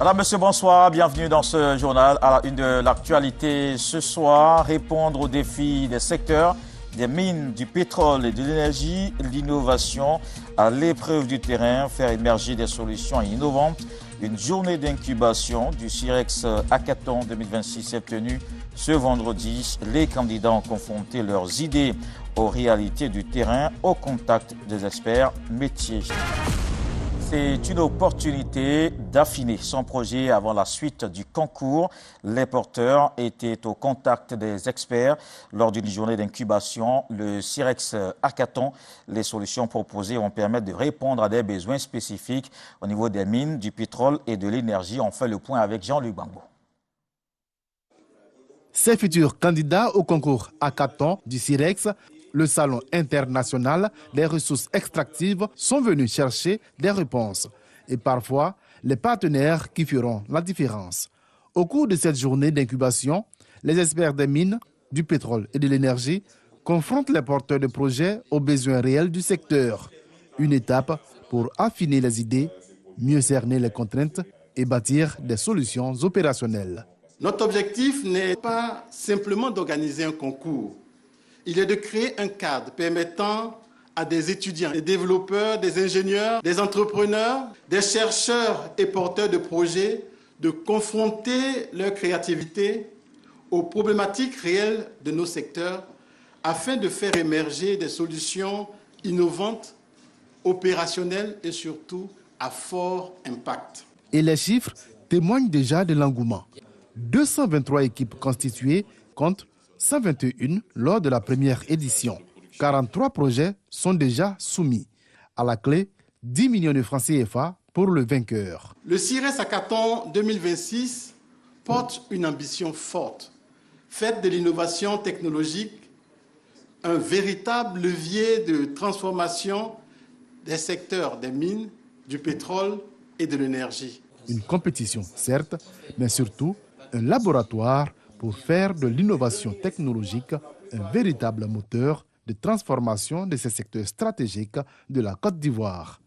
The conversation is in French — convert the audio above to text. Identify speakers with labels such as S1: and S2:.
S1: Alors, monsieur, bonsoir. Bienvenue dans ce journal. À la une de l'actualité ce soir, répondre aux défis des secteurs des mines, du pétrole et de l'énergie, l'innovation à l'épreuve du terrain, faire émerger des solutions innovantes. Une journée d'incubation du CIREX Hackathon 2026 est tenue ce vendredi. Les candidats ont confronté leurs idées aux réalités du terrain au contact des experts métiers. C'est une opportunité d'affiner son projet avant la suite du concours. Les porteurs étaient au contact des experts lors d'une journée d'incubation. Le CIREX Hackathon, les solutions proposées vont permettre de répondre à des besoins spécifiques au niveau des mines, du pétrole et de l'énergie. On fait le point avec Jean-Luc Bangbo.
S2: Ces futurs candidats au concours Hackathon du CIREX, le Salon international des ressources extractives, sont venus chercher des réponses et parfois les partenaires qui feront la différence. Au cours de cette journée d'incubation, les experts des mines, du pétrole et de l'énergie confrontent les porteurs de projets aux besoins réels du secteur. Une étape pour affiner les idées, mieux cerner les contraintes et bâtir des solutions opérationnelles.
S3: Notre objectif n'est pas simplement d'organiser un concours. Il est de créer un cadre permettant à des étudiants, des développeurs, des ingénieurs, des entrepreneurs, des chercheurs et porteurs de projets de confronter leur créativité aux problématiques réelles de nos secteurs afin de faire émerger des solutions innovantes, opérationnelles et surtout à fort impact.
S2: Et les chiffres témoignent déjà de l'engouement. 223 équipes constituées comptent 121 lors de la première édition. 43 projets sont déjà soumis. À la clé, 10 millions de francs CFA pour le vainqueur.
S3: Le CIREX Hackathon 2026 porte une ambition forte, faite de l'innovation technologique, un véritable levier de transformation des secteurs des mines, du pétrole et de l'énergie.
S2: Une compétition, certes, mais surtout un laboratoire pour faire de l'innovation technologique un véritable moteur de transformation de ces secteurs stratégiques de la Côte d'Ivoire.